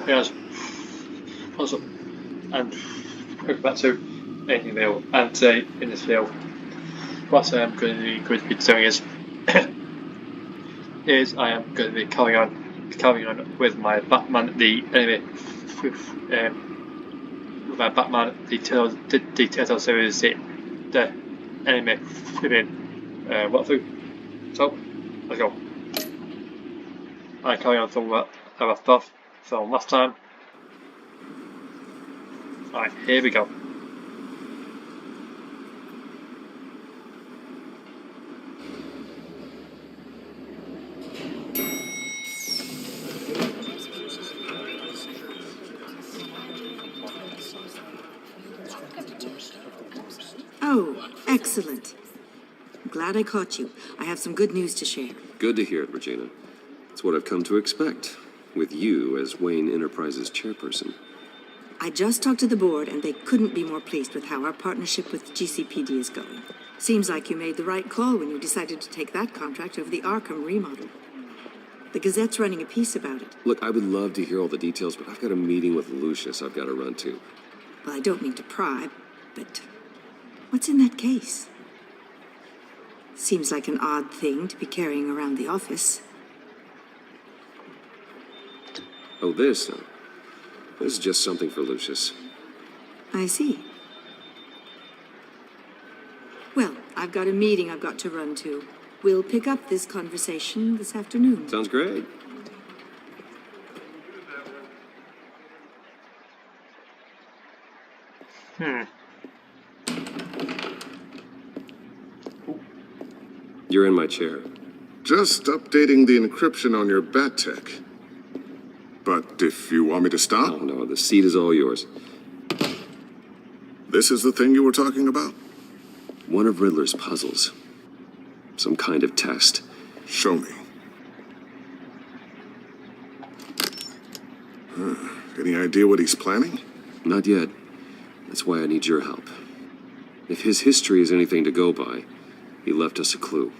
Yes. Also, and welcome back to Anything Real. And today in this video, what I am going to be doing is I am going to be carrying on with my Batman the anime with my Batman the Telltale series the anime within walkthrough. So let's go. I carry on from what I left off from last time. Alright, here we go. Oh, excellent. I'm glad I caught you. I have some good news to share. Good to hear it, Regina. It's what I've come to expect, with you as Wayne Enterprises chairperson. I just talked to the board, and they couldn't be more pleased with how our partnership with GCPD is going. Seems like you made the right call when you decided to take that contract over the Arkham remodel. The Gazette's running a piece about it. Look, I would love to hear all the details, but I've got a meeting with Lucius I've got to run to. Well, I don't mean to pry, but what's in that case? Seems like an odd thing to be carrying around the office. Oh, this is just something for Lucius. I see. Well, I've got a meeting I've got to run to. We'll pick up this conversation this afternoon. Sounds great. You're in my chair. Just updating the encryption on your Bat-Tech. But if you want me to stop? Oh, no, the seat is all yours. This is the thing you were talking about? One of Riddler's puzzles. Some kind of test. Show me. Any idea what he's planning? Not yet. That's why I need your help. If his history is anything to go by, he left us a clue.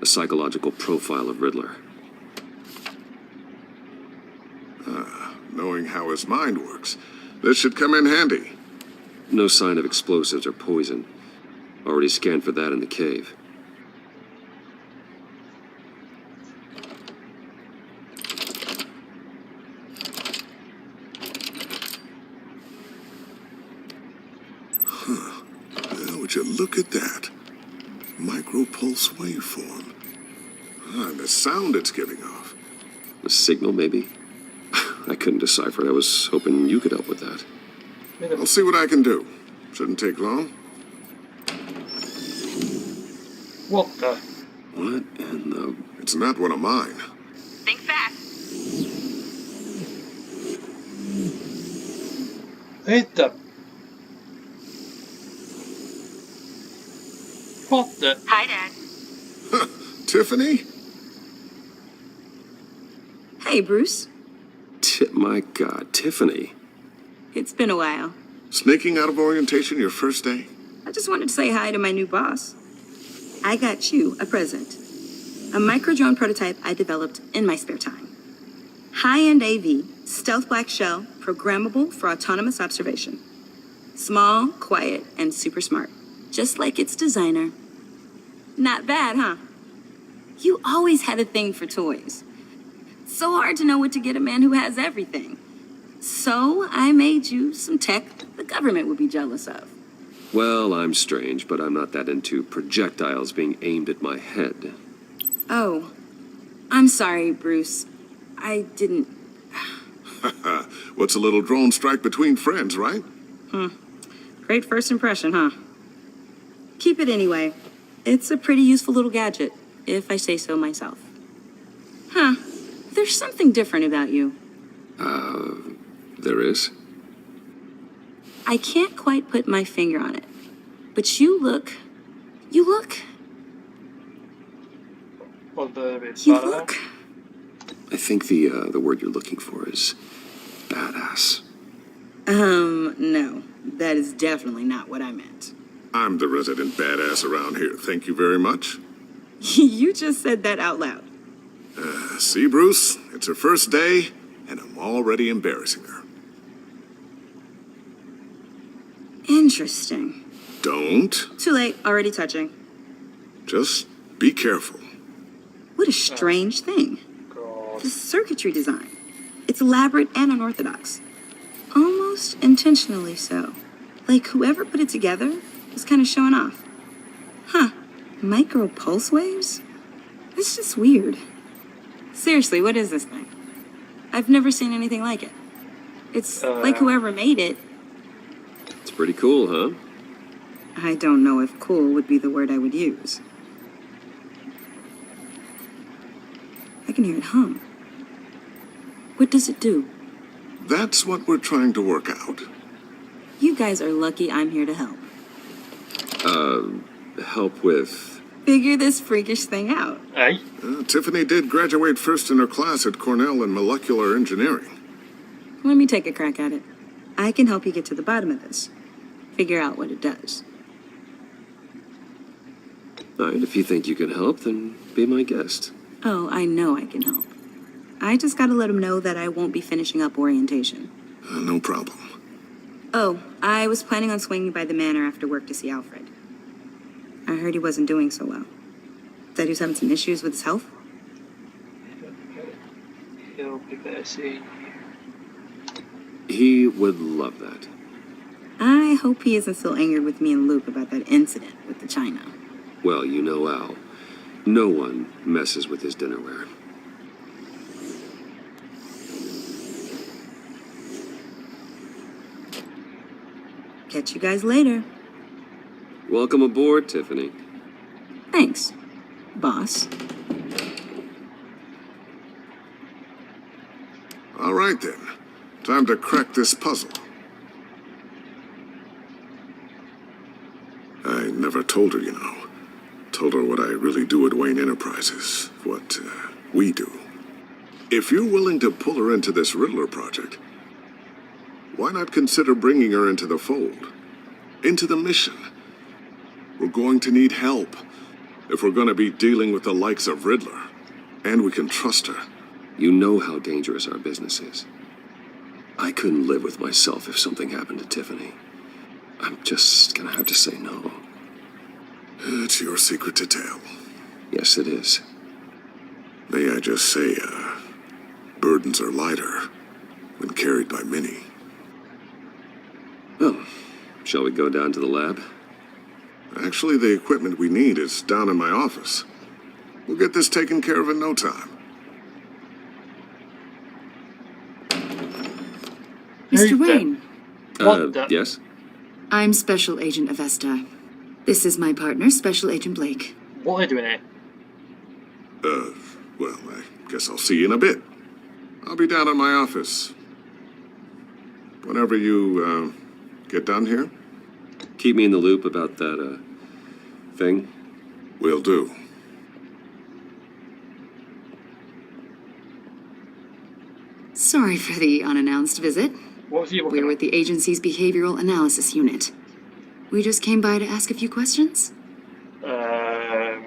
A psychological profile of Riddler. Knowing how his mind works, this should come in handy. No sign of explosives or poison. Already scanned for that in the cave. Would you look at that? Micropulse waveform. And the sound it's giving off. A signal, maybe? I couldn't decipher it. I was hoping you could help with that. I'll see what I can do. Shouldn't take long. What the? What in the... It's not one of mine. Think fast. Hit the... What the? Hi, Dad. Tiffany? Hey, Bruce. My God, Tiffany. It's been a while. Sneaking out of orientation your first day? I just wanted to say hi to my new boss. I got you a present. A micro-drone prototype I developed in my spare time. High-end AV, stealth black shell, programmable for autonomous observation. Small, quiet, and super smart. Just like its designer. Not bad, huh? You always had a thing for toys. So hard to know what to get a man who has everything. So I made you some tech the government would be jealous of. Well, I'm strange, but I'm not that into projectiles being aimed at my head. Oh, I'm sorry, Bruce. I didn't... What's a little drone strike between friends, right? Great first impression, huh? Keep it anyway. It's a pretty useful little gadget, if I say so myself. Huh. There's something different about you. There is? I can't quite put my finger on it. But you look... What the... You look... I think the word you're looking for is badass. No. That is definitely not what I meant. I'm the resident badass around here. Thank you very much. You just said that out loud. See, Bruce? It's her first day, and I'm already embarrassing her. Interesting. Don't. Too late, already touching. Just be careful. What a strange thing. God. The circuitry design. It's elaborate and unorthodox. Almost intentionally so. Like whoever put it together was kind of showing off. Huh. Micro pulse waves? It's just weird. Seriously, what is this thing? I've never seen anything like it. It's like whoever made it. It's pretty cool, huh? I don't know if cool would be the word I would use. I can hear it hum. What does it do? That's what we're trying to work out. You guys are lucky I'm here to help. Help with... Figure this freakish thing out. Hey? Tiffany did graduate first in her class at Cornell in molecular engineering. Let me take a crack at it. I can help you get to the bottom of this. Figure out what it does. All right, if you think you can help, then be my guest. Oh, I know I can help. I just gotta let him know that I won't be finishing up orientation. No problem. Oh, I was planning on swinging by the manor after work to see Alfred. I heard he wasn't doing so well. Said he was having some issues with his health. He'll be better seeing you. He would love that. I hope he isn't still angered with me and Luke about that incident with the china. Well, you know Al. No one messes with his dinnerware. Catch you guys later. Welcome aboard, Tiffany. Thanks, boss. All right, then. Time to crack this puzzle. I never told her, you know. Told her what I really do at Wayne Enterprises. What we do. If you're willing to pull her into this Riddler project, why not consider bringing her into the fold? Into the mission? We're going to need help if we're going to be dealing with the likes of Riddler. And we can trust her. You know how dangerous our business is. I couldn't live with myself if something happened to Tiffany. I'm just gonna have to say no. It's your secret to tell. Yes, it is. May I just say, burdens are lighter when carried by many. Well, shall we go down to the lab? Actually, the equipment we need is down in my office. We'll get this taken care of in no time. Mr. Hey, Wayne, What the? Yes? I'm Special Agent Avesta. This is my partner, Special Agent Blake. What are they doing here? Well, I guess I'll see you in a bit. I'll be down in my office. Whenever you, get done here, Keep me in the loop about that, thing. will do. Sorry for the unannounced visit. What was he We're looking with the agency's Behavioral Analysis Unit. We just came by to ask a few questions. at?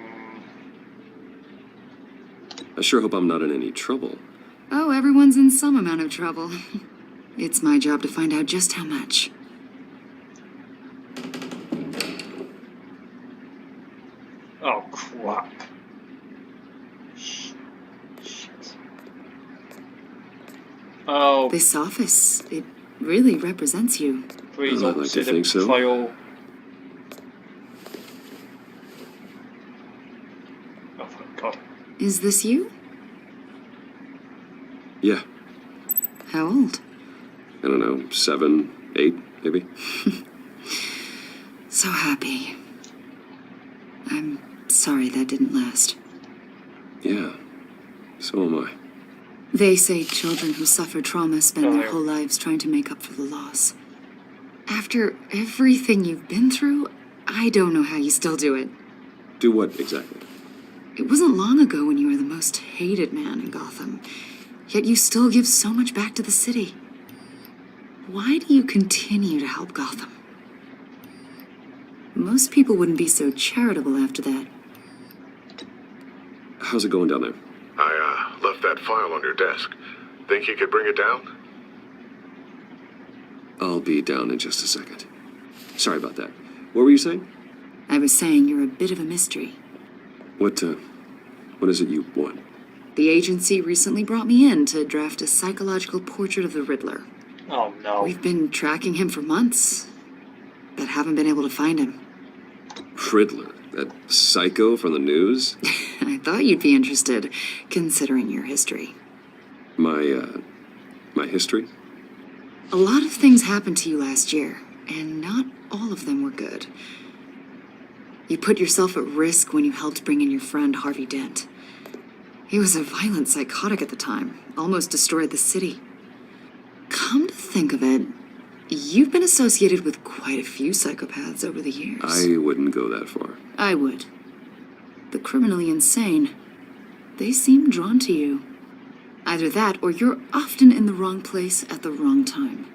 I sure hope I'm not in any trouble. Oh, everyone's in some amount of trouble. It's my job to find out just how much. Oh, crap. Shit. Oh, This office, it really represents you. please I'd don't like say to the think so. trial. Oh, thank God. Is this you? Yeah, How old? I don't know, 7, 8, maybe? So happy. I'm sorry that didn't last. Yeah, so am I. They say children who suffer trauma spend their Oh. whole lives trying to make up for the loss. After everything you've been through, I don't know how you still do it. Do what exactly? It wasn't long ago when you were the most hated man in Gotham, yet you still give so much back to the city. Why do you continue to help Gotham? Most people wouldn't be so charitable after that. How's it going down there? I left that file on your desk. Think you could bring it down? I'll be down in just a second. Sorry about that. What were you saying? I was saying you're a bit of a mystery. What is it you want? The agency recently brought me in to draft a psychological portrait of the Riddler. Oh no. We've been tracking him for months, but haven't been able to find him. Riddler? That psycho from the news? I thought you'd be interested, considering your history. My history? A lot of things happened to you last year, and not all of them were good. You put yourself at risk when you helped bring in your friend Harvey Dent. He was a violent psychotic at the time, almost destroyed the city. Come to think of it, you've been associated with quite a few psychopaths over the years. I wouldn't go that far. I would. The criminally insane, they seem drawn to you. Either that, or you're often in the wrong place at the wrong time.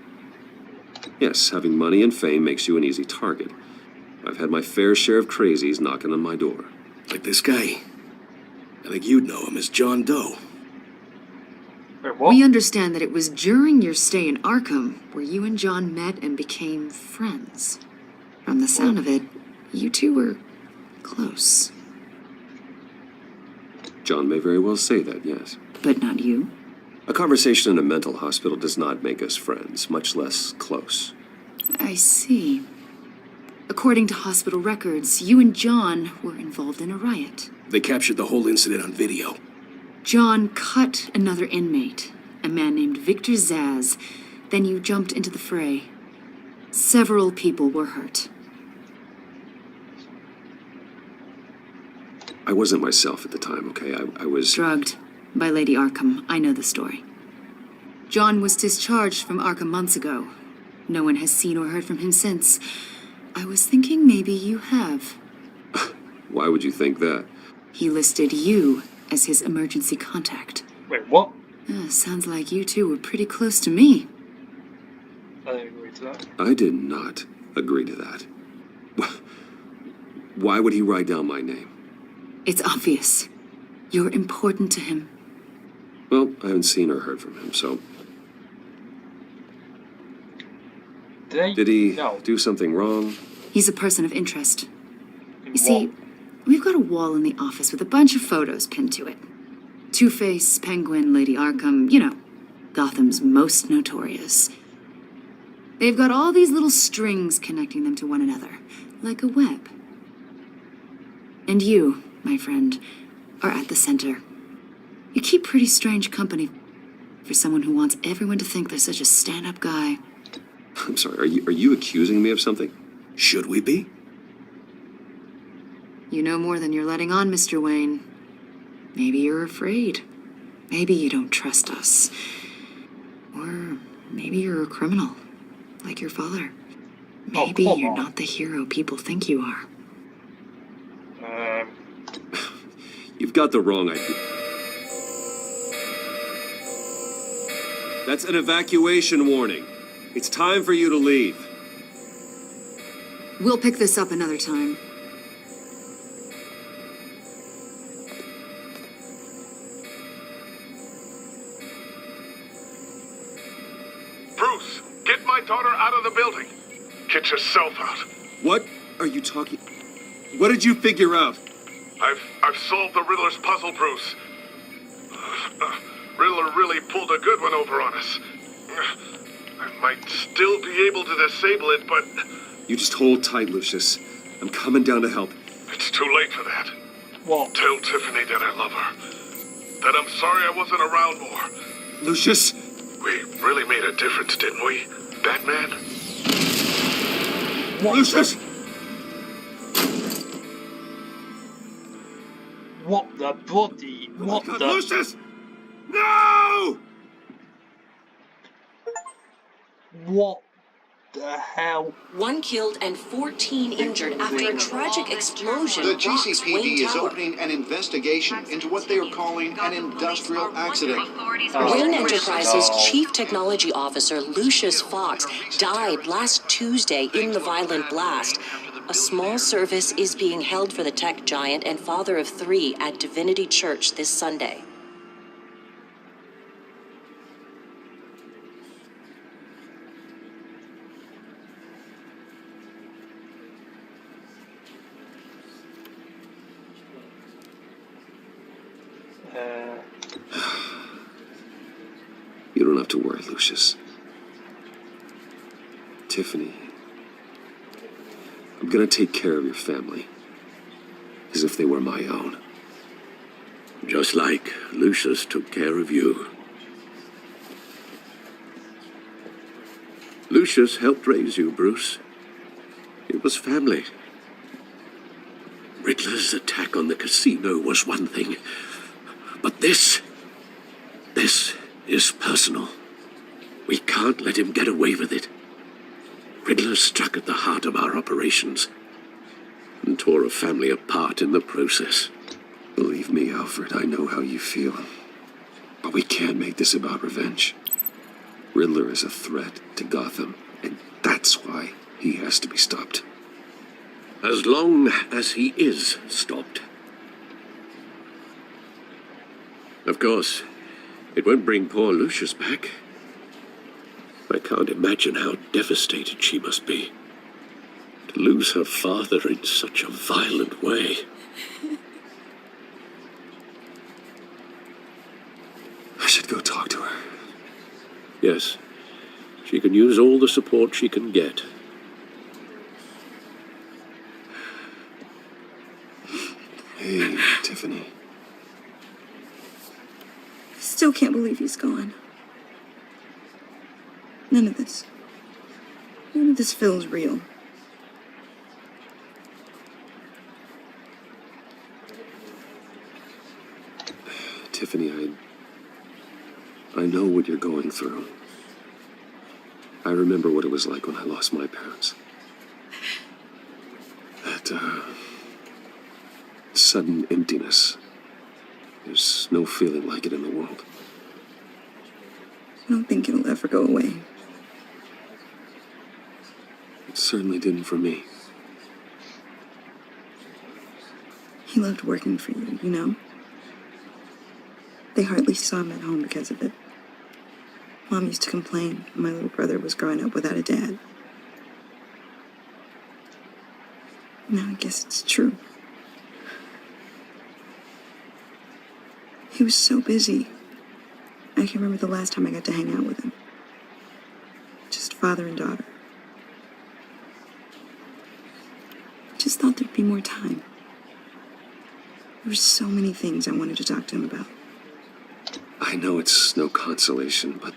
Yes, having money and fame makes you an easy target. I've had my fair share of crazies knocking on my door. Like this guy. I think you'd know him as John Doe. Wait, what? We understand that it was during your stay in Arkham where you and John met and became friends. From the sound of it, you two were close. John may very well say that, yes. But not you. A conversation in a mental hospital does not make us friends, much less close. I see. According to hospital records, you and John were involved in a riot. They captured the whole incident on video. John cut another inmate, a man named Victor Zaz. Then you jumped into the fray. Several people were hurt. I wasn't myself at the time, okay? I was... Drugged by Lady Arkham. I know the story. John was discharged from Arkham months ago. No one has seen or heard from him since. I was thinking maybe you have. Why would you think that? He listed you as his emergency contact. Wait, what? Sounds like you two were pretty close to me. I didn't agree to that. I did not agree to that. Why would he write down my name? It's obvious. You're important to him. Well, I haven't seen or heard from him, so... Did he No. do something wrong? He's a person of interest. In You see, what? we've got a wall in the office with a bunch of photos pinned to it. Two-Face, Penguin, Lady Arkham, you know, Gotham's most notorious. They've got all these little strings connecting them to one another, like a web. And you, my friend, are at the center. You keep pretty strange company for someone who wants everyone to think they're such a stand-up guy. I'm sorry, are you accusing me of something? Should we be? You know more than you're letting on, Mr. Wayne. Maybe you're afraid. Maybe you don't trust us. Or maybe you're a criminal, like your father. Maybe come you're on. not the hero people think you are. You've got the wrong idea. That's an evacuation warning. It's time for you to leave. We'll pick this up another time. Bruce, get my daughter out of the building. Get yourself out. What are you talking... What did you figure out? I've solved the Riddler's puzzle, Bruce. Riddler really pulled a good one over on us. I might still be able to disable it, but You just hold tight, Lucius. I'm coming down to help. it's too late for that. What? Tell Tiffany that I love her. That I'm sorry I wasn't around more. Lucius! We really made a difference, didn't we, Batman? What? Lucius! What the bloody? What God, the? Lucius! No! What the hell? 1 killed and 14 injured after a tragic explosion The rocks GCPD Wayne is Tower. opening an investigation into what they are calling an industrial accident. Wayne Enterprises Chief Technology Officer Lucius Fox died last Tuesday in the violent blast. A small service is being held for the tech giant and father of 3 at Divinity Church this Sunday. You don't have to worry, Lucius. Tiffany, I'm gonna take care of your family as if they were my own. Just like Lucius took care of you. Lucius helped raise you, Bruce. It was family. Riddler's attack on the casino was one thing, but this is personal. We can't let him get away with it. Riddler struck at the heart of our operations and tore a family apart in the process. Believe me, Alfred, I know how you feel. But we can't make this about revenge. Riddler is a threat to Gotham, and that's why he has to be stopped. As long as he is stopped. Of course, it won't bring poor Lucius back. I can't imagine how devastated she must be. To lose her father in such a violent way. I should go talk to her. Yes, she can use all the support she can get. Hey, Tiffany. I still can't believe he's gone. None of this feels real. Tiffany, I know what you're going through. I remember what it was like when I lost my parents. That, sudden emptiness. There's no feeling like it in the world. I don't think it'll ever go away. It certainly didn't for me. He loved working for you, you know? They hardly saw him at home because of it. Mom used to complain when my little brother was growing up without a dad. Now I guess it's true. He was so busy. I can remember the last time I got to hang out with him. Just father and daughter. I just thought there'd be more time. There were so many things I wanted to talk to him about. I know it's no consolation, but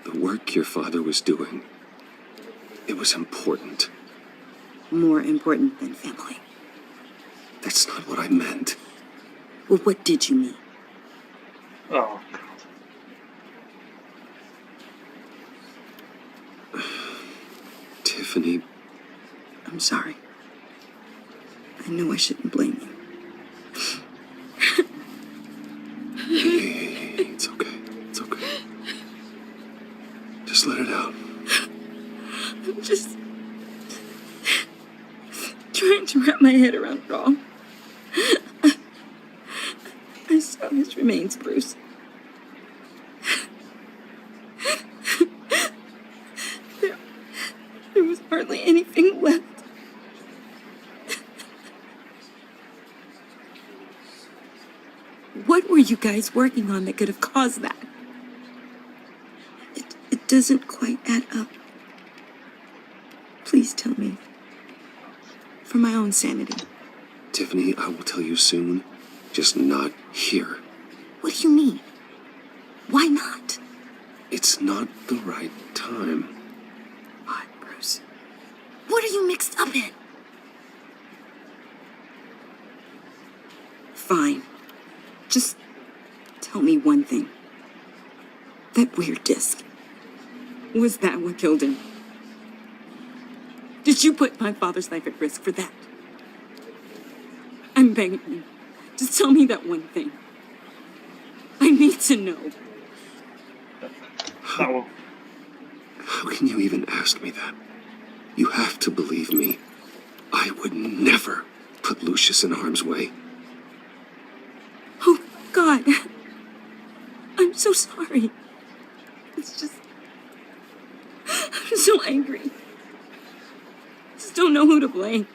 the work your father was doing, it was important. More important than family. That's not what I meant. Well, what did you mean? Oh, God. Tiffany, I'm sorry. I know I shouldn't blame you. hey, it's okay. It's okay. Just let it out. I'm just trying to wrap my head around it all. I saw his remains, Bruce. There was hardly anything left. What were you guys working on that could have caused that? It doesn't quite add up. Please tell me. For my own sanity. Tiffany, I will tell you soon. Just not here. What do you mean? Why not? It's not the right time. What, Bruce? What are you mixed up in? Fine. Just tell me one thing. That weird disc. Was that what killed him? Did you put my father's life at risk for that? I'm begging you. Just tell me that one thing. I need to know. That one. How can you even ask me that? You have to believe me. I would never put Lucius in harm's way. Oh, God. I'm so sorry. It's just... I'm so angry. Just don't know who to blame.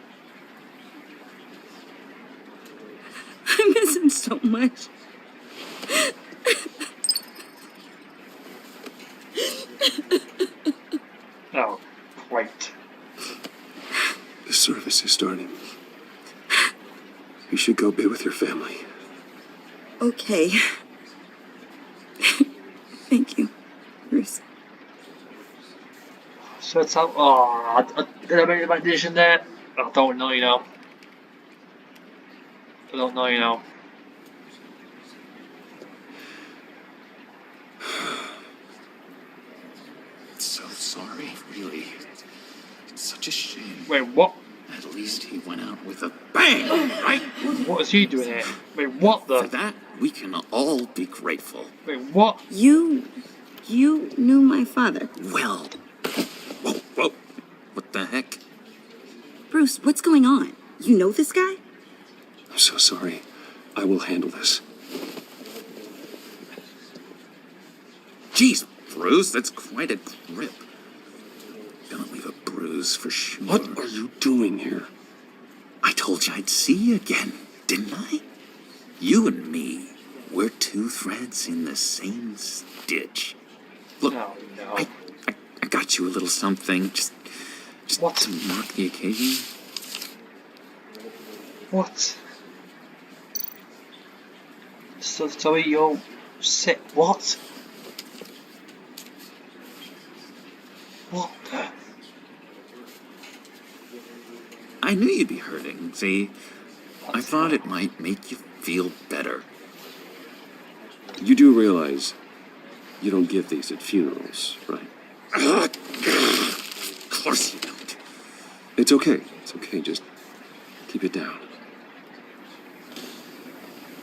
I miss him so much. Oh, great. The service is starting. You should go be with your family. Okay. Thank you, Bruce. So it's how. Oh, did I make the addition there? I don't know, you know. I don't know, you know. So sorry, really. It's such a shame. Wait, what? At least he went out with a bang, right? What is he doing here? Wait, what For the? that, we can all be grateful. Wait, what? You knew my father. Well, whoa. What the heck? Bruce, what's going on? You know this guy? I'm so sorry. I will handle this. Jeez, Bruce, that's quite a grip. Gonna leave a bruise for sure. What are you doing here? I told you I'd see you again, didn't I? You and me, we're two threads in the same stitch. Look, Oh, no. I got you a little something, just What? to mark the occasion. What? So you're sick. What? What the? I knew you'd be hurting, see? I thought it might make you feel better. You do realize you don't give these at funerals, right? Of course you don't. It's okay. It's okay. Just keep it down.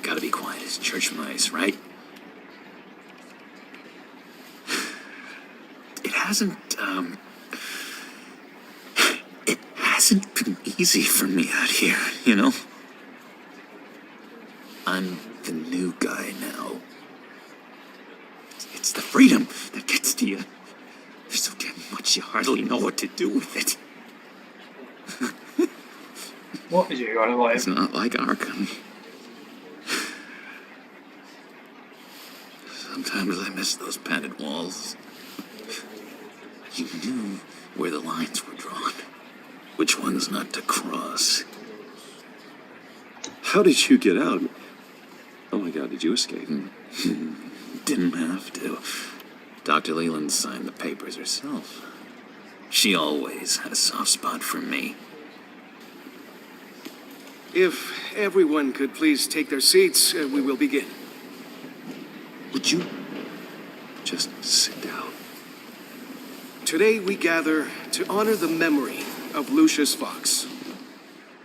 Gotta be quiet as church mice, right? It hasn't been easy for me out here, you know? I'm the new guy now. It's the freedom that gets to you. There's so damn much you hardly know what to do with it. What is you going on It's not like Arkham. Sometimes I miss those padded walls. You knew where the lines were drawn. Which ones not to cross. How did you get out? Oh my God, did you escape? Didn't have to. Dr. Leland signed the papers herself. She always had a soft spot for me. If everyone could please take their seats, we will begin. Would you just sit down? Today we gather to honor the memory of Lucius Fox.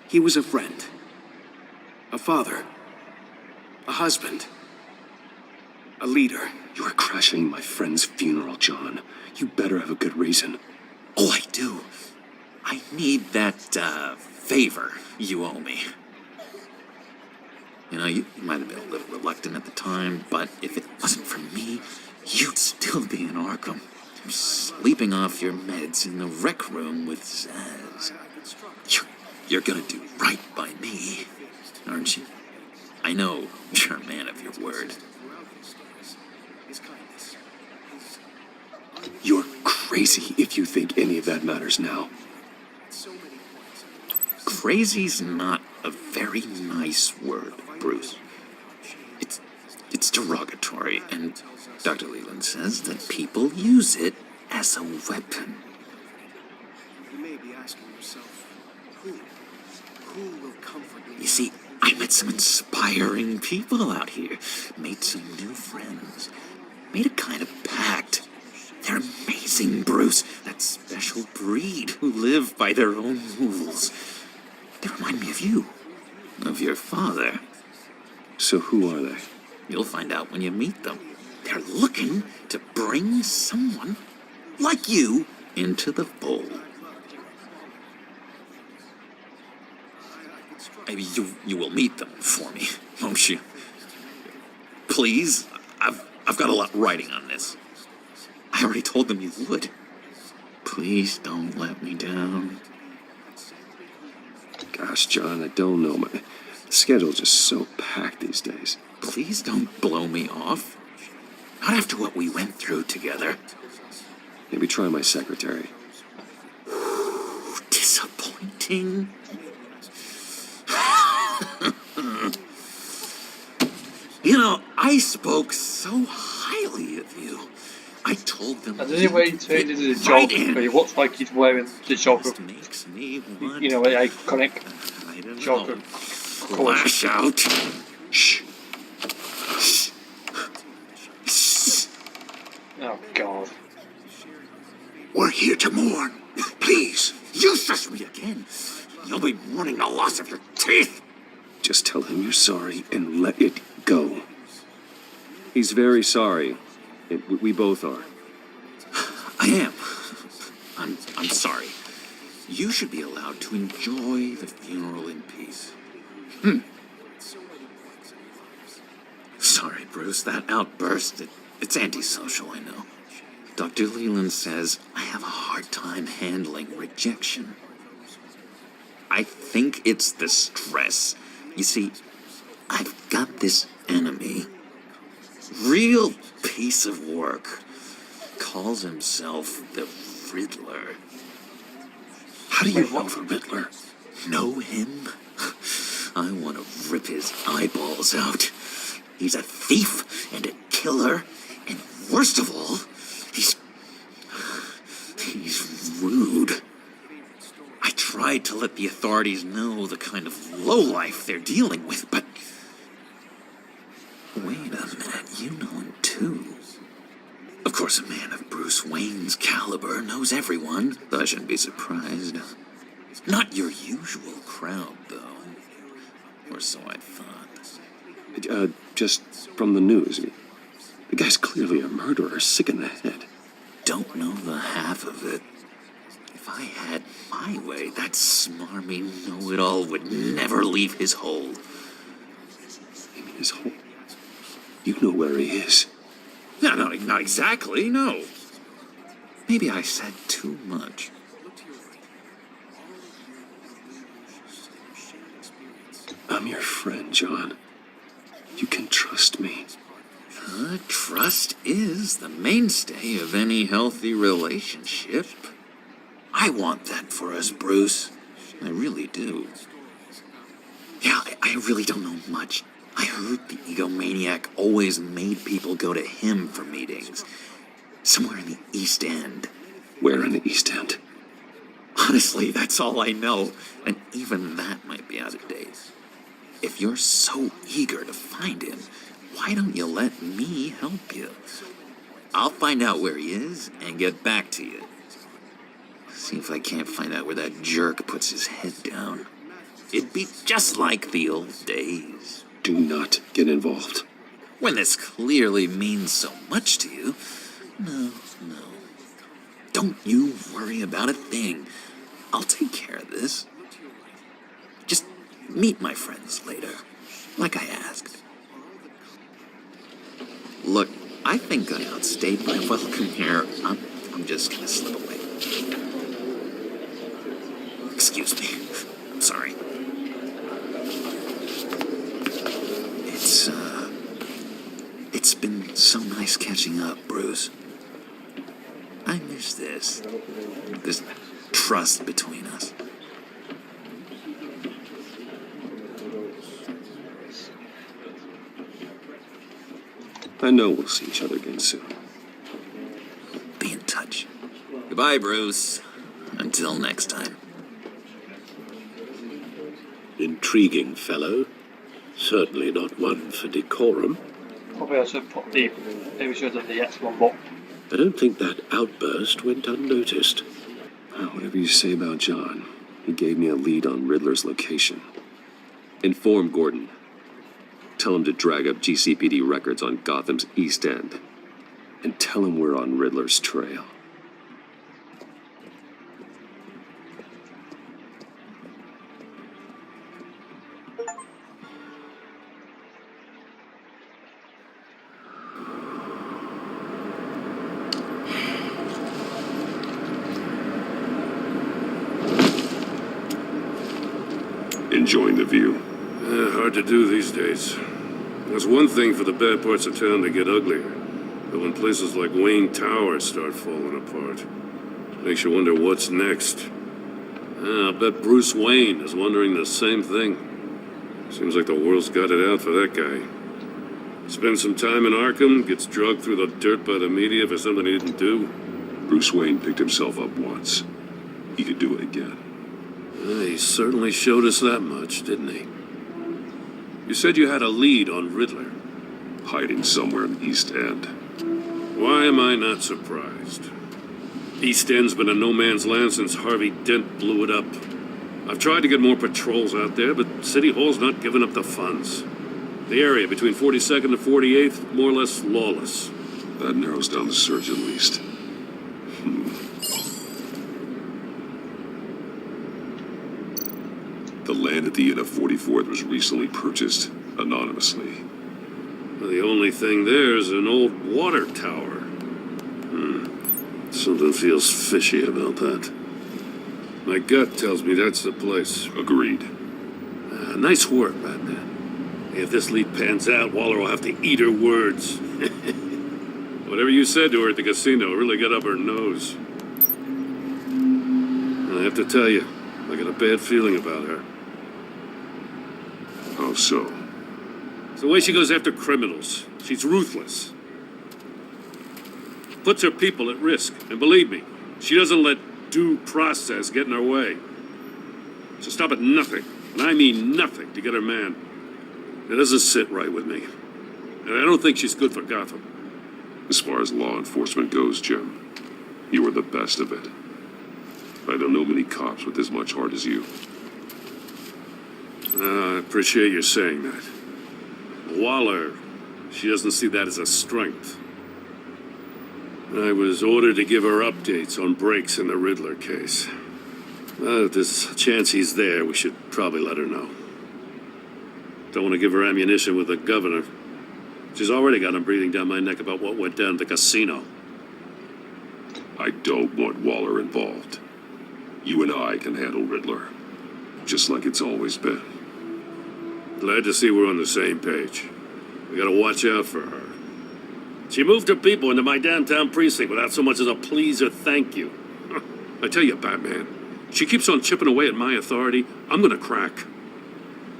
He was a friend, a father, a husband, a leader. You are crashing my friend's funeral, John. You better have a good reason. Oh, I do. I need that, favor you owe me. You know, you might have been a little reluctant at the time, but if it wasn't for me, you'd still be in Arkham. Sleeping off your meds in the rec room with Zaz. You're gonna do right by me, aren't you? I know you're a man of your word. You're crazy if you think any of that matters now. Crazy's not a very nice word, Bruce. It's derogatory, and Dr. Leland says that people use it as a weapon. You may be asking yourself, who will comfort me? You see, I met some inspiring people out here, made some new friends, made a kind of pact. They're amazing, Bruce, that special breed who live by their own rules. They remind me of you, of your father. So who are they? You'll find out when you meet them. They're looking to bring someone like you into the fold. Maybe you will meet them for me, won't you? Please? I've got a lot riding on this. I already told them you would. Please don't let me down. Gosh, John, I don't know. My schedule's just so packed these days. Please don't blow me off. Not after what we went through together. Maybe try my secretary. Disappointing. You know, I spoke so highly of you. I told them. And the only way he turned into the job, where he looks like he's wearing the job of, Makes me want you know, an iconic I don't job know. of Lash out. Shh. Oh, God. We're here to mourn. Please, you shush me again. You'll be mourning the loss of your teeth. Just tell him you're sorry and let it go. He's very sorry. We both are. I am. I'm sorry. You should be allowed to enjoy the funeral in peace. Sorry, Bruce, that outburst, it's antisocial, I know. Dr. Leland says I have a hard time handling rejection. I think it's the stress. You see, I've got this enemy. Real piece of work. Calls himself the Riddler. How do you know the Riddler? Know him? I want to rip his eyeballs out. He's a thief and a killer, and worst of all, he's rude. I tried to let the authorities know the kind of lowlife they're dealing with, but wait a minute, you know him too. Of course, a man of Bruce Wayne's caliber knows everyone, so I shouldn't be surprised. Not your usual crowd, though. Or so I thought. Just from the news. The guy's clearly a murderer, sick in the head. Don't know the half of it. If I had my way, that smarmy know-it-all would never leave his hole. You mean his hole? You know where he is. No, not exactly, no. Maybe I said too much. I'm your friend, John. You can trust me. Trust is the mainstay of any healthy relationship. I want that for us, Bruce. I really do. Yeah, I really don't know much. I heard the egomaniac always made people go to him for meetings. Somewhere in the East End. Where in the East End? Honestly, that's all I know. And even that might be out of date. If you're so eager to find him, why don't you let me help you? I'll find out where he is and get back to you. See if I can't find out where that jerk puts his head down. It'd be just like the old days. Do not get involved. When this clearly means so much to you, no. Don't you worry about a thing. I'll take care of this. Just meet my friends later, like I asked. Look, I think I outstayed my welcome here. I'm just gonna slip away. Excuse me. I'm sorry. It's been so nice catching up, Bruce. I miss this trust between us. I know we'll see each other again soon. Be in touch. Goodbye, Bruce. Until next time. Intriguing fellow. Certainly not one for decorum. Probably I should put the, maybe should have done the X1 book. I don't think that outburst went unnoticed. Whatever you say about John, he gave me a lead on Riddler's location. Inform Gordon. Tell him to drag up GCPD records on Gotham's East End. And tell him we're on Riddler's trail. Enjoying the view? Hard to do these days. It's one thing for the bad parts of town to get uglier, but when places like Wayne Tower start falling apart, makes you wonder what's next. I bet Bruce Wayne is wondering the same thing. Seems like the world's got it out for that guy. Spends some time in Arkham, gets drugged through the dirt by the media for something he didn't do. Bruce Wayne picked himself up once. He could do it again. He certainly showed us that much, didn't he? You said you had a lead on Riddler. Hiding somewhere in the East End. Why am I not surprised? East End's been a no-man's land since Harvey Dent blew it up. I've tried to get more patrols out there, but City Hall's not giving up the funds. The area between 42nd and 48th, more or less lawless. That narrows down the search at least. The land at the end of 44th was recently purchased anonymously. Well, the only thing there is an old water tower. Something feels fishy about that. My gut tells me that's the place. Agreed. Nice work, Batman. If this lead pans out, Waller will have to eat her words. Whatever you said to her at the casino really got up her nose. I have to tell you, I got a bad feeling about her. How so? It's the way she goes after criminals. She's ruthless. Puts her people at risk. And believe me, she doesn't let due process get in her way. She'll stop at nothing, and I mean nothing, to get her man. It doesn't sit right with me. And I don't think she's good for Gotham. As far as law enforcement goes, Jim, you are the best of it. I don't know many cops with as much heart as you. I appreciate you saying that. Waller, she doesn't see that as a strength. I was ordered to give her updates on breaks in the Riddler case. If there's a chance he's there, we should probably let her know. Don't want to give her ammunition with the governor. She's already got him breathing down my neck about what went down at the casino. I don't want Waller involved. You and I can handle Riddler, just like it's always been. Glad to see we're on the same page. We gotta watch out for her. She moved her people into my downtown precinct without so much as a please or thank you. I tell you, Batman, she keeps on chipping away at my authority, I'm gonna crack.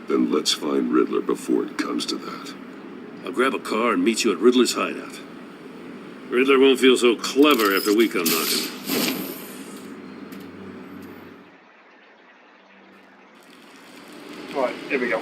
Then let's find Riddler before it comes to that. I'll grab a car and meet you at Riddler's hideout. Riddler won't feel so clever after we come knocking. Right, here we go.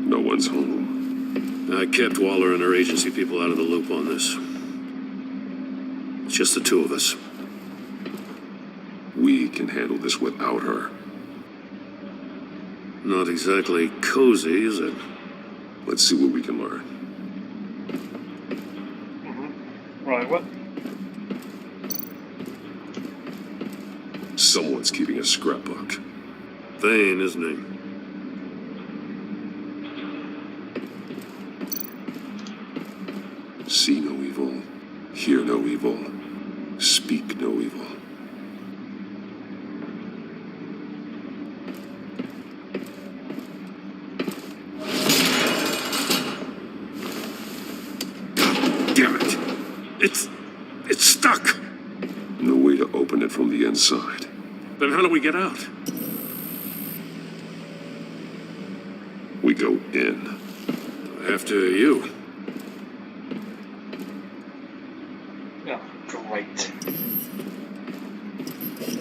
No one's home. I kept Waller and her agency people out of the loop on this. It's just the two of us. We can handle this without her. Not exactly cozy, is it? Let's see what we can learn. Right, what? Someone's keeping a scrapbook. Vane, isn't he? See no evil, hear no evil, speak no evil. Damn it! It's stuck! No way to open it from the inside. Then how do we get out? We go in. After you. Oh, great.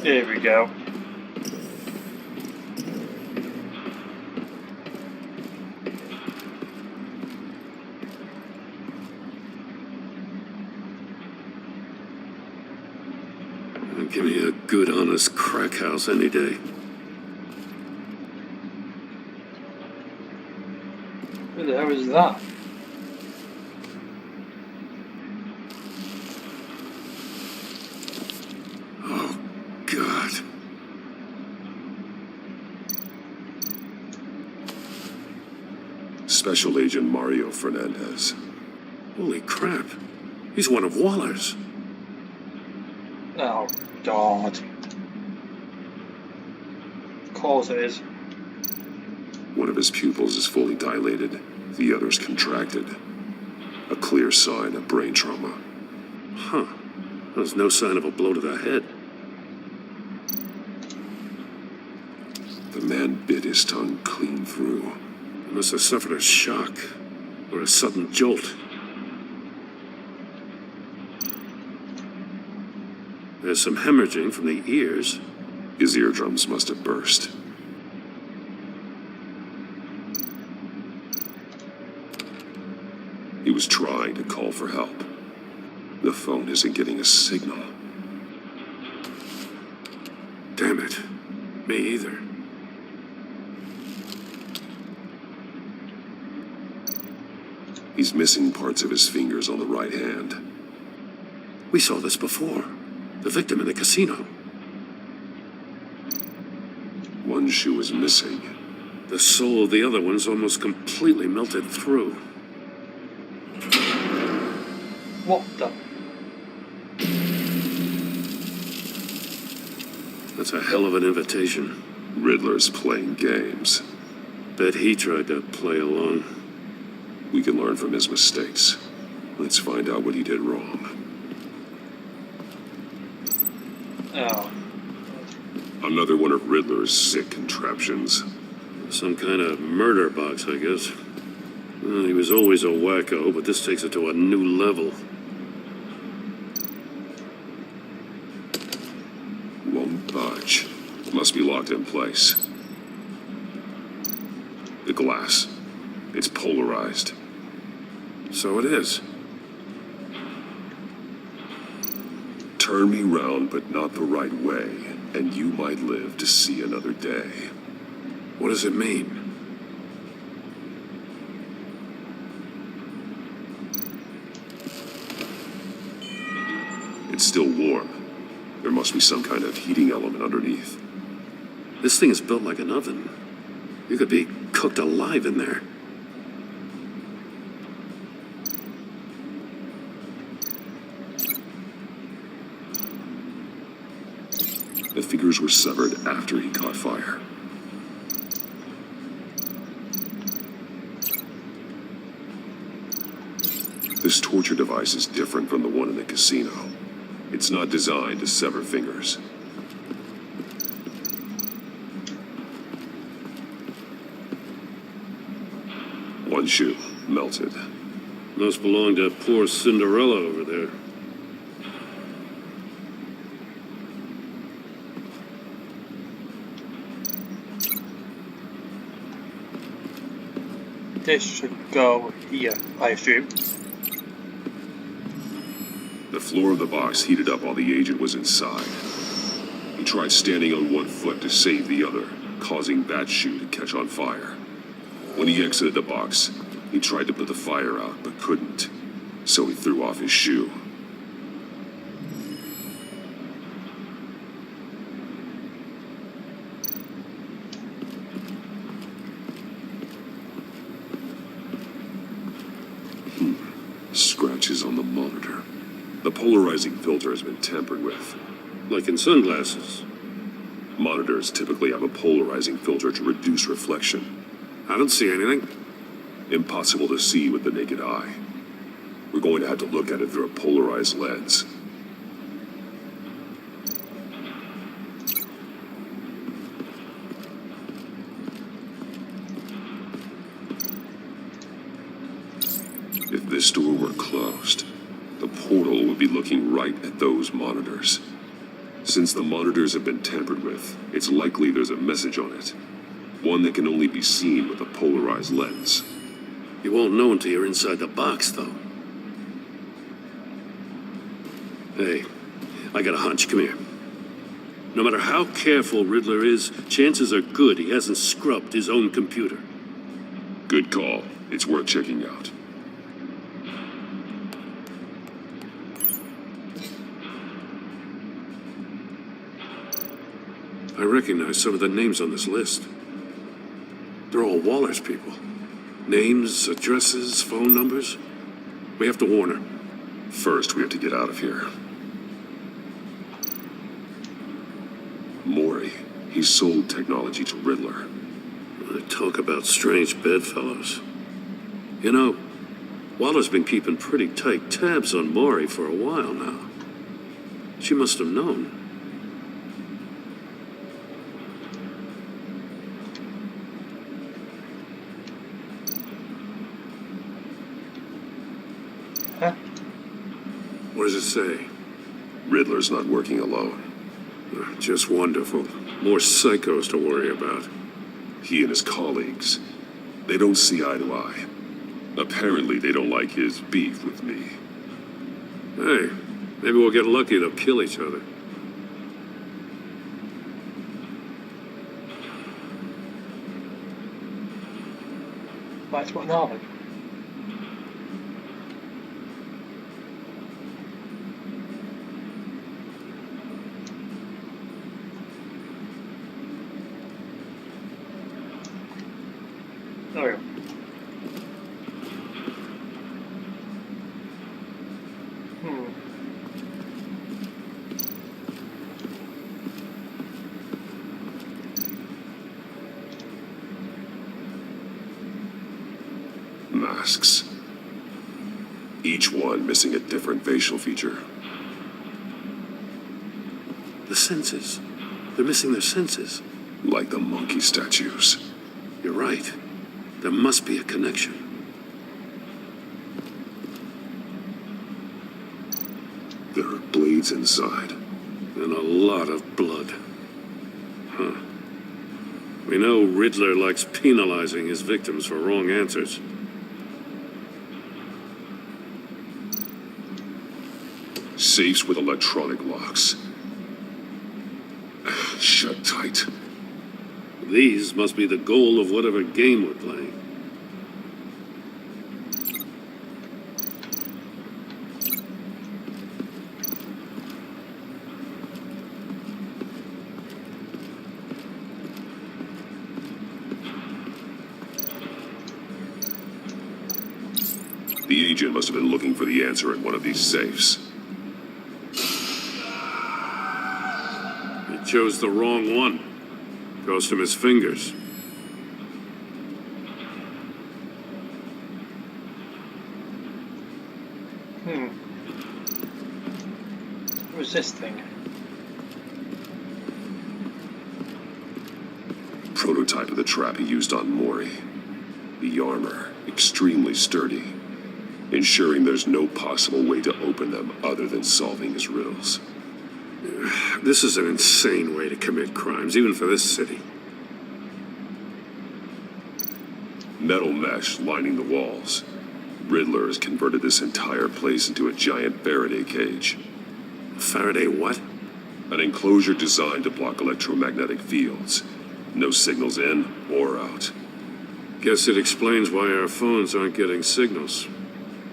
Here we go. Give me a good, honest crack house any day. Where the hell is that? Special Agent Mario Fernandez. Holy crap. He's one of Waller's. Oh, God. Of course it is. One of his pupils is fully dilated, the other's contracted. A clear sign of brain trauma. Huh. There's no sign of a blow to the head. The man bit his tongue clean through. He must have suffered a shock or a sudden jolt. There's some hemorrhaging from the ears. His eardrums must have burst. He was trying to call for help. The phone isn't getting a signal. Damn it. Me either. He's missing parts of his fingers on the right hand. We saw this before. The victim in the casino. One shoe is missing. The sole of the other one's almost completely melted through. What the? That's a hell of an invitation. Riddler's playing games. Bet he tried to play along. We can learn from his mistakes. Let's find out what he did wrong. Oh. Another one of Riddler's sick contraptions. Some kind of murder box, I guess. Well, he was always a wacko, but this takes it to a new level. Won't budge. Must be locked in place. The glass. It's polarized. So it is. Turn me round, but not the right way, and you might live to see another day. What does it mean? It's still warm. There must be some kind of heating element underneath. This thing is built like an oven. You could be cooked alive in there. The fingers were severed after he caught fire. This torture device is different from the one in the casino. It's not designed to sever fingers. One shoe, melted. Must belong to poor Cinderella over there. This should go here, I assume. The floor of the box heated up while the agent was inside. He tried standing on one foot to save the other, causing that shoe to catch on fire. When he exited the box, he tried to put the fire out, but couldn't. So he threw off his shoe. Scratches on the monitor. The polarizing filter has been tampered with. Like in sunglasses. Monitors typically have a polarizing filter to reduce reflection. I don't see anything. Impossible to see with the naked eye. We're going to have to look at it through a polarized lens. If this door were closed, the portal would be looking right at those monitors. Since the monitors have been tampered with, it's likely there's a message on it. One that can only be seen with a polarized lens. You won't know until you're inside the box, though. Hey, I got a hunch. Come here. No matter how careful Riddler is, chances are good he hasn't scrubbed his own computer. Good call. It's worth checking out. I recognize some of the names on this list. They're all Waller's people. Names, addresses, phone numbers? We have to warn her. First, we have to get out of here. Mori, he sold technology to Riddler. Talk about strange bedfellows. You know, Waller's been keeping pretty tight tabs on Mori for a while now. She must have known. Huh? What does it say? Riddler's not working alone. Just wonderful. More psychos to worry about. He and his colleagues, they don't see eye to eye. Apparently, they don't like his beef with me. Hey, maybe we'll get lucky to kill each other. That's what Norman. There we go. Masks. Each one missing a different facial feature. The senses. They're missing their senses. Like the monkey statues. You're right. There must be a connection. There are blades inside. And a lot of blood. Huh. We know Riddler likes penalizing his victims for wrong answers. Safes with electronic locks. Shut tight. These must be the goal of whatever game we're playing. The agent must have been looking for the answer in one of these safes. He chose the wrong one. Cost him his fingers. What was this thing? Prototype of the trap he used on Mori. The armor, extremely sturdy, ensuring there's no possible way to open them other than solving his riddles. This is an insane way to commit crimes, even for this city. Metal mesh lining the walls. Riddler has converted this entire place into a giant Faraday cage. Faraday what? An enclosure designed to block electromagnetic fields. No signals in or out. Guess it explains why our phones aren't getting signals.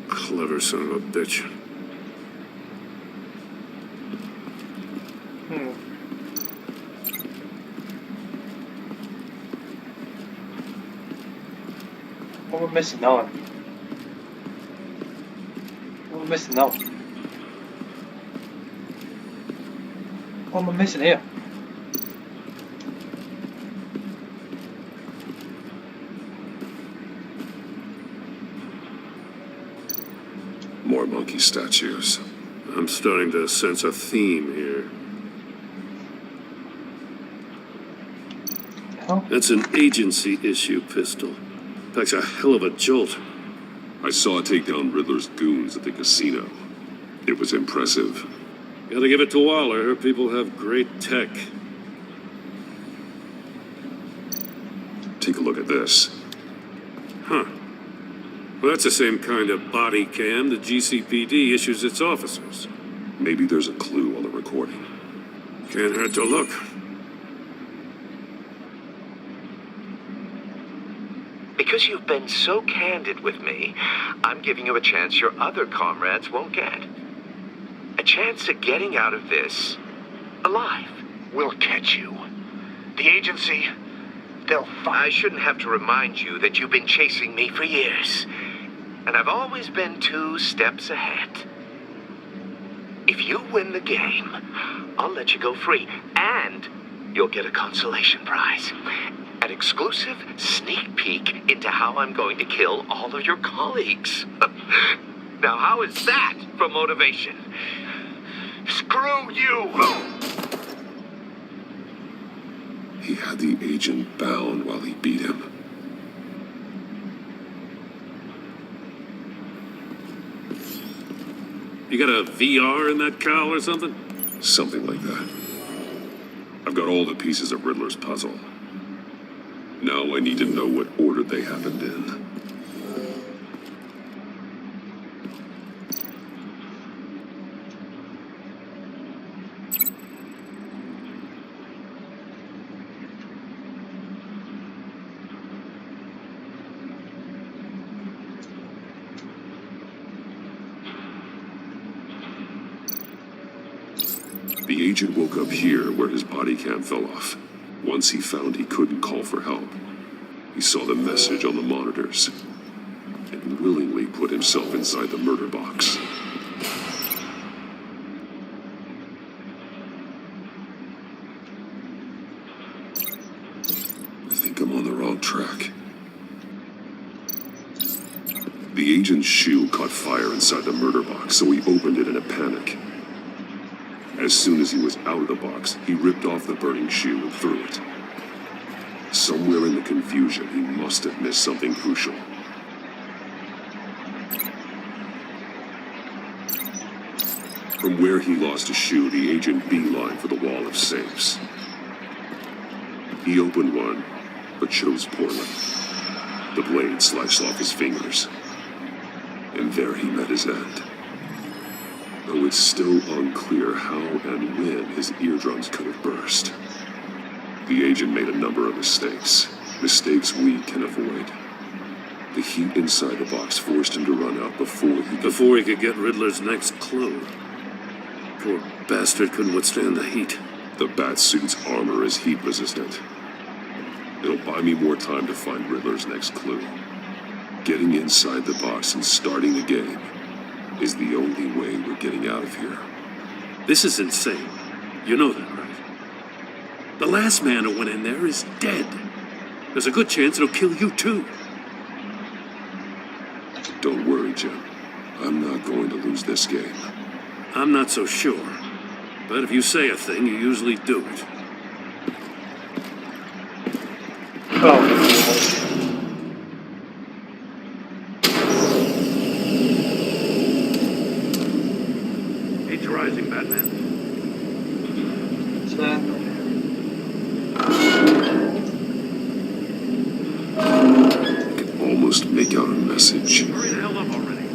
Clever son of a bitch. What we're missing now? What we're missing now? What am I missing here? More monkey statues. I'm starting to sense a theme here. Hell? That's an agency issue pistol. Packs a hell of a jolt. I saw it take down Riddler's goons at the casino. It was impressive. Gotta give it to Waller. Her people have great tech. Take a look at this. Huh. Well, that's the same kind of body cam the GCPD issues its officers. Maybe there's a clue on the recording. Can't hurt to look. Because you've been so candid with me, I'm giving you a chance your other comrades won't get. A chance at getting out of this alive. We'll catch you. The agency, they'll find. I shouldn't have to remind you that you've been chasing me for years. And I've always been 2 steps ahead. If you win the game, I'll let you go free. And you'll get a consolation prize. An exclusive sneak peek into how I'm going to kill all of your colleagues. Now, how is that for motivation? Screw you! He had the agent bound while he beat him. You got a VR in that cowl or something? Something like that. I've got all the pieces of Riddler's puzzle. Now I need to know what order they happened in. The agent woke up here where his body cam fell off. Once he found he couldn't call for help, he saw the message on the monitors and willingly put himself inside the murder box. I think I'm on the wrong track. The agent's shoe caught fire inside the murder box, so he opened it in a panic. As soon as he was out of the box, he ripped off the burning shoe and threw it. Somewhere in the confusion, he must have missed something crucial. From where he lost a shoe, the agent beelined for the wall of safes. He opened one, but chose poorly. The blade sliced off his fingers. And there he met his end. Though it's still unclear how and when his eardrums could have burst. The agent made a number of mistakes. Mistakes we can avoid. The heat inside the box forced him to run out before he could get Riddler's next clue. Poor bastard couldn't withstand the heat. The Batsuit's armor is heat resistant. It'll buy me more time to find Riddler's next clue. Getting inside the box and starting the game is the only way we're getting out of here. This is insane. You know that, right? The last man who went in there is dead. There's a good chance it'll kill you too. Don't worry, Jim. I'm not going to lose this game. I'm not so sure. But if you say a thing, you usually do it. Rising, Batman. I can almost make out a message. Hurry the hell up already.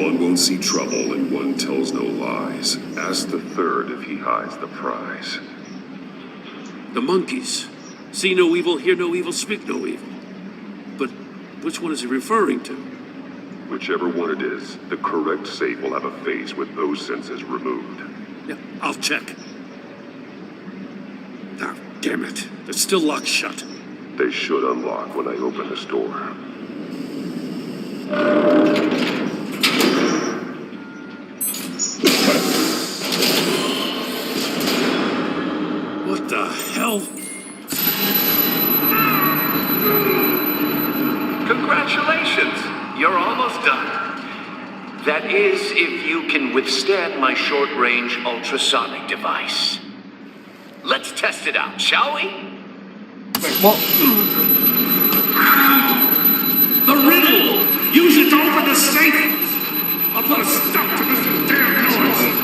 One won't see trouble and one tells no lies. Ask the third if he hides the prize. The monkeys. See no evil, hear no evil, speak no evil. But which one is he referring to? Whichever one it is, the correct safe will have a face with those senses removed. Yeah, I'll check. Oh, damn it. They're still locked shut. They should unlock when I open this door. What the hell? Congratulations! You're almost done. That is, if you can withstand my short-range ultrasonic device. Let's test it out, shall we? Wait, what? The riddle! Use it to open the safe! I'll put a stop to this damn noise!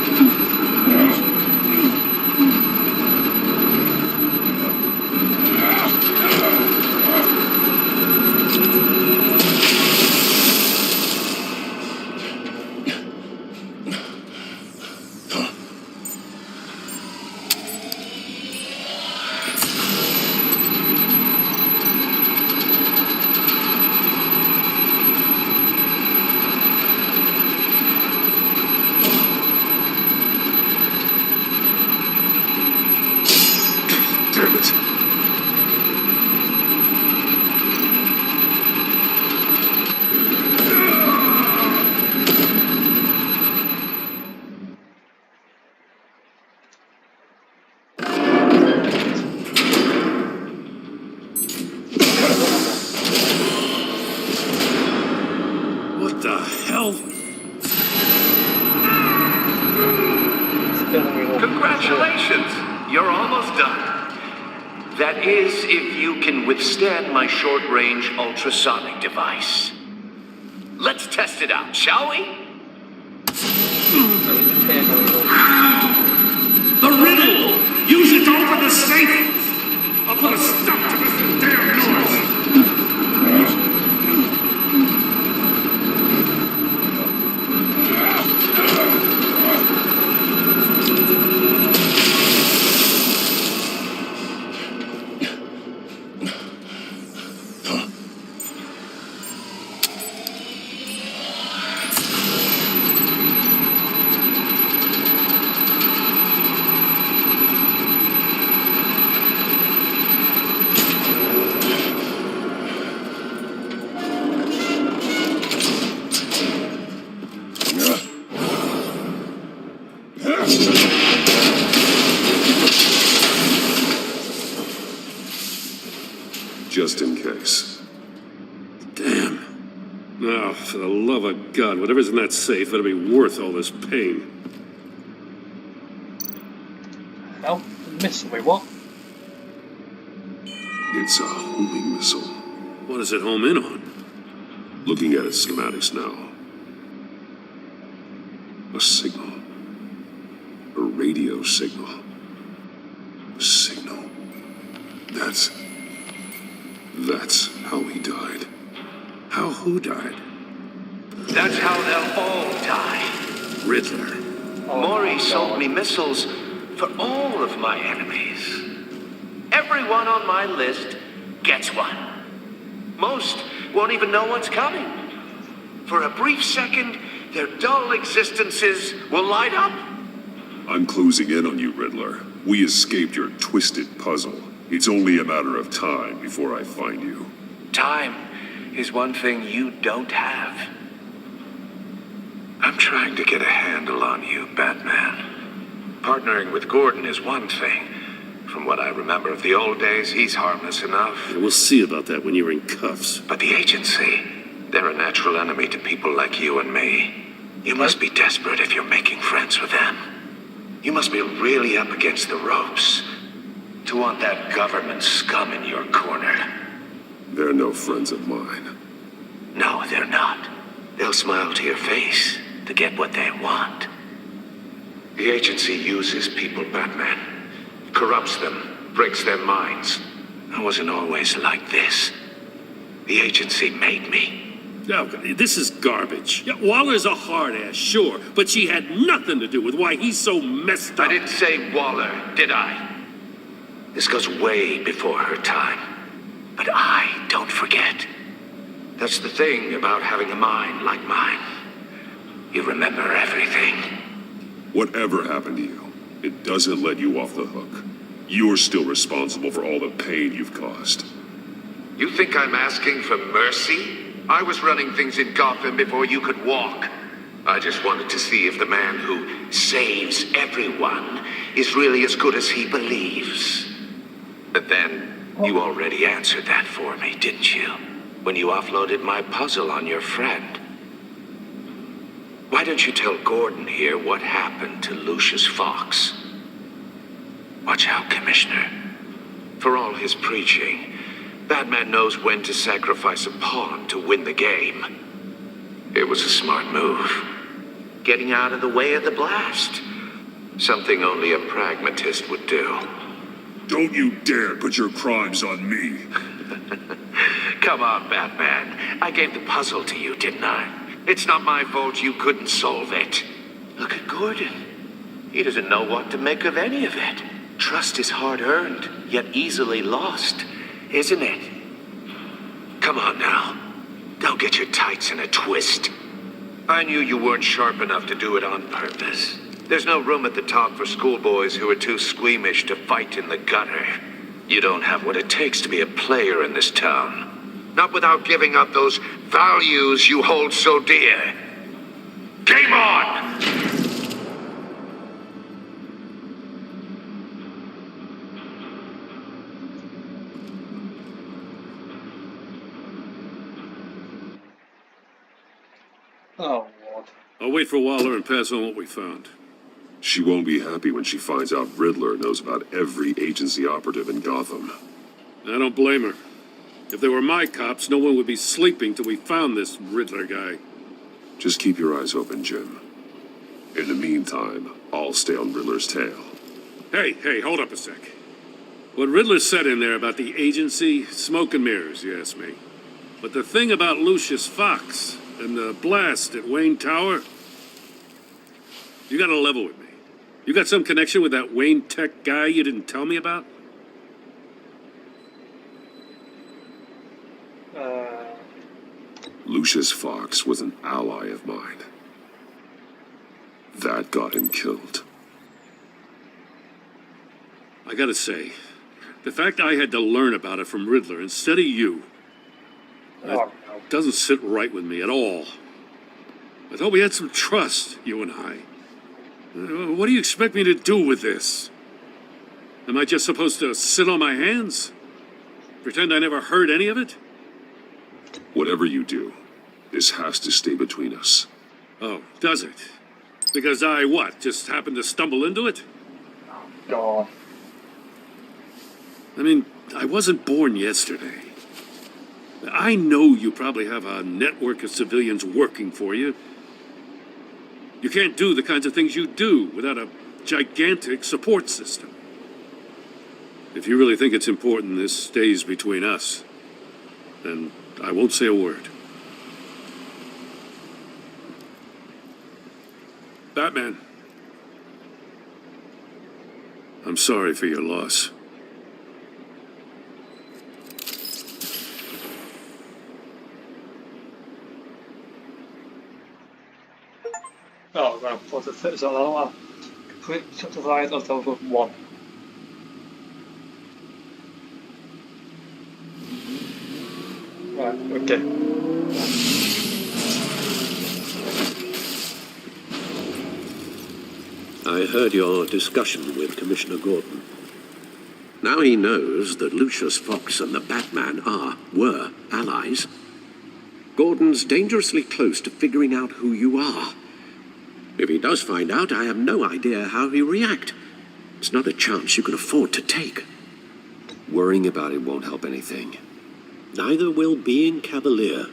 What the hell? Congratulations! You're almost done. That is, if you can withstand my short-range ultrasonic device. Let's test it out, shall we? The riddle! Use it to open the safe! I'll put a stop to this damn noise! Just in case. Damn. Now, for the love of God, whatever's in that safe better be worth all this pain. Hell, missile, wait, what? It's a homing missile. What does it home in on? Looking at its schematics now. A signal. A radio signal. A signal. That's how he died. How who died? That's how they'll all die. Riddler. Maury sold me missiles for all of my enemies. Everyone on my list gets one. Most won't even know what's coming. For a brief second, their dull existences will light up. I'm closing in on you, Riddler. We escaped your twisted puzzle. It's only a matter of time before I find you. Time is one thing you don't have. I'm trying to get a handle on you, Batman. Partnering with Gordon is one thing. From what I remember of the old days, he's harmless enough. Yeah, we'll see about that when you're in cuffs. But the agency, they're a natural enemy to people like you and me. You must be desperate if you're making friends with them. You must be really up against the ropes to want that government scum in your corner. They're no friends of mine. No, they're not. They'll smile to your face to get what they want. The agency uses people, Batman. Corrupts them, breaks their minds. I wasn't always like this. The agency made me. Oh, this is garbage. Yeah, Waller's a hard ass, sure, but she had nothing to do with why he's so messed up. I didn't say Waller, did I? This goes way before her time. But I don't forget. That's the thing about having a mind like mine. You remember everything. Whatever happened to you, it doesn't let you off the hook. You're still responsible for all the pain you've caused. You think I'm asking for mercy? I was running things in Gotham before you could walk. I just wanted to see if the man who saves everyone is really as good as he believes. But then, you already answered that for me, didn't you? When you offloaded my puzzle on your friend. Why don't you tell Gordon here what happened to Lucius Fox? Watch out, Commissioner. For all his preaching, Batman knows when to sacrifice a pawn to win the game. It was a smart move. Getting out of the way of the blast. Something only a pragmatist would do. Don't you dare put your crimes on me. Come on, Batman. I gave the puzzle to you, didn't I? It's not my fault you couldn't solve it. Look at Gordon. He doesn't know what to make of any of it. Trust is hard-earned, yet easily lost, isn't it? Come on now. Don't get your tights in a twist. I knew you weren't sharp enough to do it on purpose. There's no room at the top for schoolboys who are too squeamish to fight in the gutter. You don't have what it takes to be a player in this town. Not without giving up those values you hold so dear. Game on! Oh, Lord. I'll wait for Waller and pass on what we found. She won't be happy when she finds out Riddler knows about every agency operative in Gotham. I don't blame her. If they were my cops, no one would be sleeping till we found this Riddler guy. Just keep your eyes open, Jim. In the meantime, I'll stay on Riddler's tail. Hey, hold up a sec. What Riddler said in there about the agency, smoke and mirrors, you ask me. But the thing about Lucius Fox and the blast at Wayne Tower, you gotta level with me. You got some connection with that Wayne Tech guy you didn't tell me about? Lucius Fox was an ally of mine. That got him killed. I gotta say, the fact I had to learn about it from Riddler instead of you, doesn't sit right with me at all. I thought we had some trust, you and I. What do you expect me to do with this? Am I just supposed to sit on my hands? Pretend I never heard any of it? Whatever you do, this has to stay between us. Oh, does it? Because I, what, just happened to stumble into it? God. I mean, I wasn't born yesterday. I know you probably have a network of civilians working for you. You can't do the kinds of things you do without a gigantic support system. If you really think it's important this stays between us, then I won't say a word. Batman. I'm sorry for your loss. Oh, well, what's the first one? Complete chapter 5 of level 1. Right, okay. I heard your discussion with Commissioner Gordon. Now he knows that Lucius Fox and the Batman were allies. Gordon's dangerously close to figuring out who you are. If he does find out, I have no idea how he'll react. It's not a chance you can afford to take. Worrying about it won't help anything. Neither will being cavalier.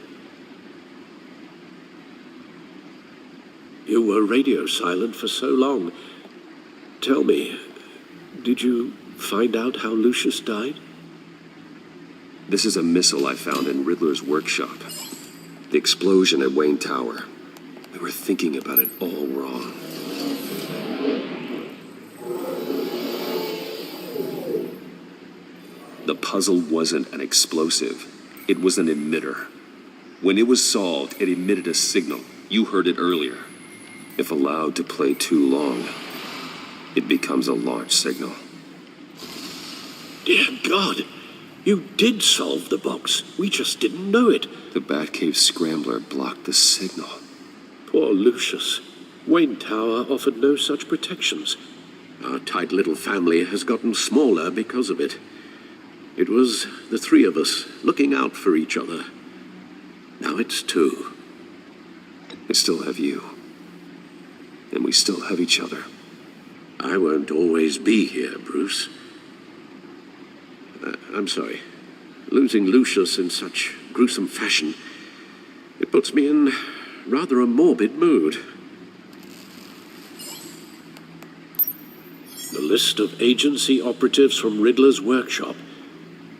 You were radio silent for so long. Tell me, did you find out how Lucius died? This is a missile I found in Riddler's workshop. The explosion at Wayne Tower. We were thinking about it all wrong. The puzzle wasn't an explosive. It was an emitter. When it was solved, it emitted a signal. You heard it earlier. If allowed to play too long, it becomes a launch signal. Dear God, you did solve the box. We just didn't know it. The Batcave Scrambler blocked the signal. Poor Lucius. Wayne Tower offered no such protections. Our tight little family has gotten smaller because of it. It was the three of us looking out for each other. Now it's two. I still have you. And we still have each other. I won't always be here, Bruce. I'm sorry. Losing Lucius in such gruesome fashion, it puts me in rather a morbid mood. The list of agency operatives from Riddler's workshop.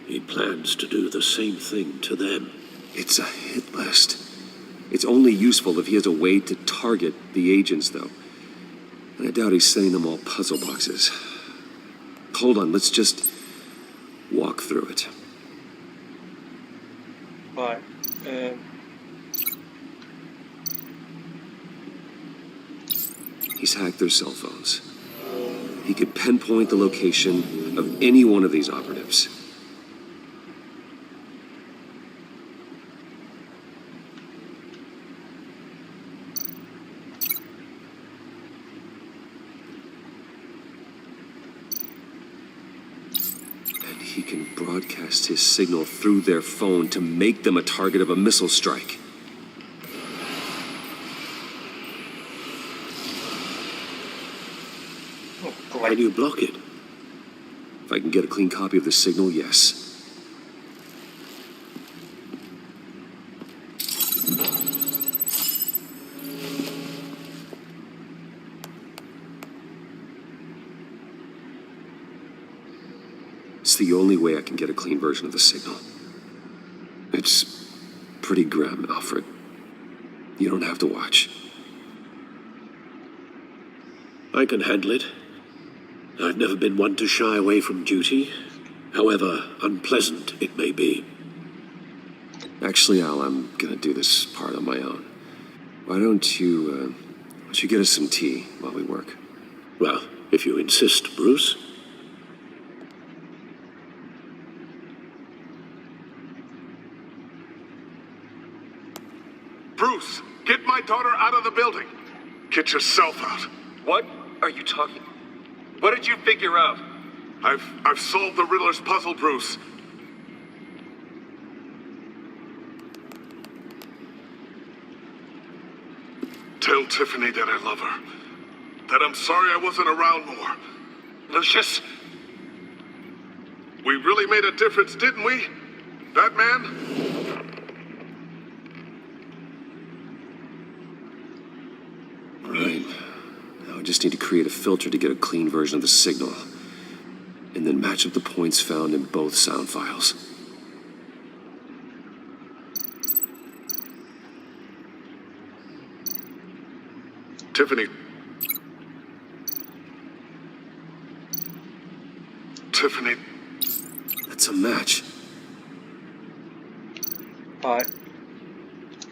He plans to do the same thing to them. It's a hit list. It's only useful if he has a way to target the agents, though. And I doubt he's sending them all puzzle boxes. Hold on, let's just walk through it. Right. He's hacked their cell phones. He could pinpoint the location of any one of these operatives. And he can broadcast his signal through their phone to make them a target of a missile strike. great. How do you block it? If I can get a clean copy of the signal, yes. It's the only way I can get a clean version of the signal. It's pretty grim, Alfred. You don't have to watch. I can handle it. I've never been one to shy away from duty, however unpleasant it may be. Actually, Al, I'm gonna do this part on my own. Why don't you get us some tea while we work? Well, if you insist, Bruce. Bruce, get my daughter out of the building. Get yourself out. What are you talking? What did you figure out? I've solved the Riddler's puzzle, Bruce. Tell Tiffany that I love her. That I'm sorry I wasn't around more. Lucius? We really made a difference, didn't we? Batman? Right. Now I just need to create a filter to get a clean version of the signal. And then match up the points found in both sound files. Tiffany. Tiffany. That's a match. Alright.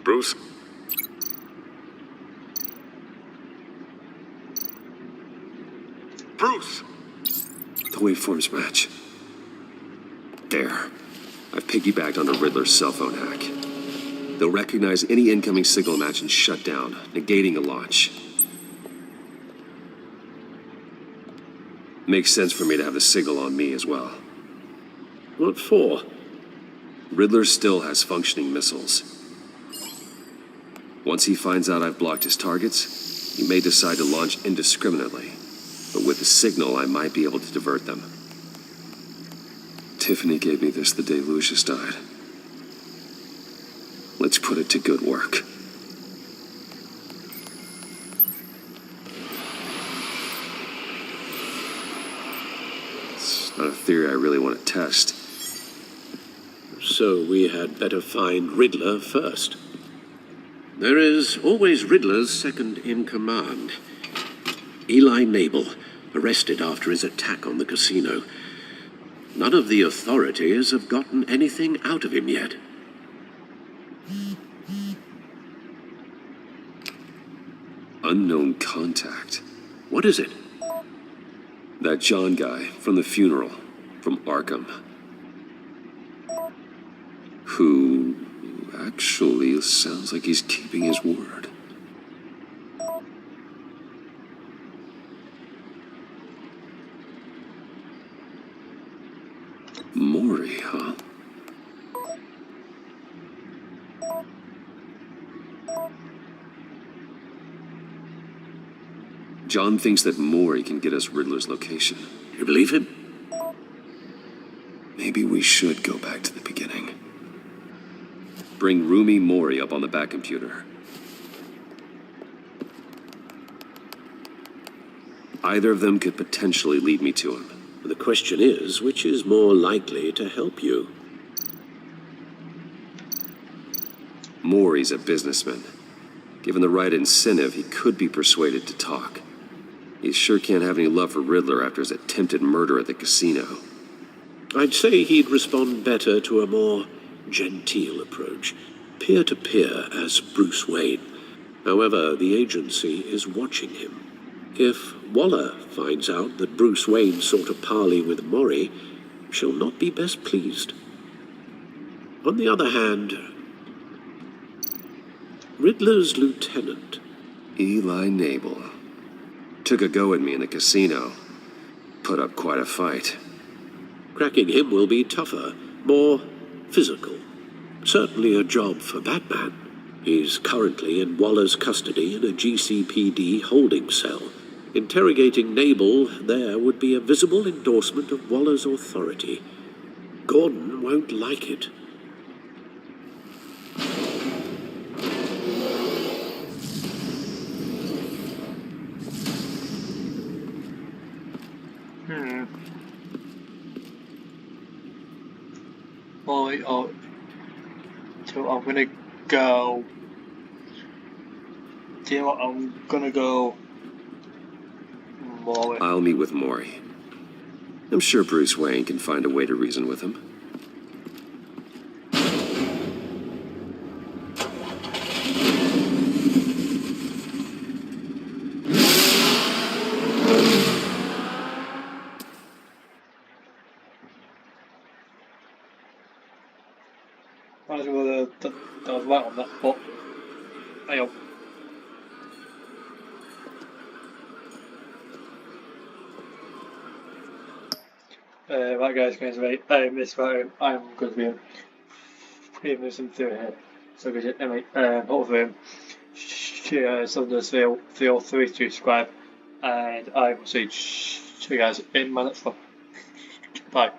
Bruce. Bruce! The waveforms match. There. I've piggybacked on the Riddler's cell phone hack. They'll recognize any incoming signal match and shut down, negating a launch. Makes sense for me to have the signal on me as well. What for? Riddler still has functioning missiles. Once he finds out I've blocked his targets, he may decide to launch indiscriminately. But with the signal, I might be able to divert them. Tiffany gave me this the day Lucius died. Let's put it to good work. It's not a theory I really want to test. So we had better find Riddler first. There is always Riddler's second in command. Eli Nabel, arrested after his attack on the casino. None of the authorities have gotten anything out of him yet. Unknown contact. What is it? That John guy from the funeral, from Arkham. Who actually sounds like he's keeping his word. Mori, huh? John thinks that Mori can get us Riddler's location. You believe him? Maybe we should go back to the beginning. Bring Rumi Mori up on the back computer. Either of them could potentially lead me to him. The question is, which is more likely to help you? Mori's a businessman. Given the right incentive, he could be persuaded to talk. He sure can't have any love for Riddler after his attempted murder at the casino. I'd say he'd respond better to a more genteel approach, peer-to-peer as Bruce Wayne. However, the agency is watching him. If Waller finds out that Bruce Wayne sought a parley with Mori, she'll not be best pleased. On the other hand, Riddler's lieutenant, Eli Nabel, took a go at me in the casino. Put up quite a fight. Cracking him will be tougher, more physical. Certainly a job for Batman. He's currently in Waller's custody in a GCPD holding cell. Interrogating Nabel there would be a visible endorsement of Waller's authority. Gordon won't like it. Molly, so I'm gonna go. Do you know what? I'm gonna go. Molly. I'll meet with Maury. I'm sure Bruce Wayne can find a way to reason with him. Might as well that was right on that, but hang on. Right guys, right, this round I'm going to be moving through here. So good, anyway, hopefully someone does feel free to subscribe, and I will see you guys in my next one. Bye.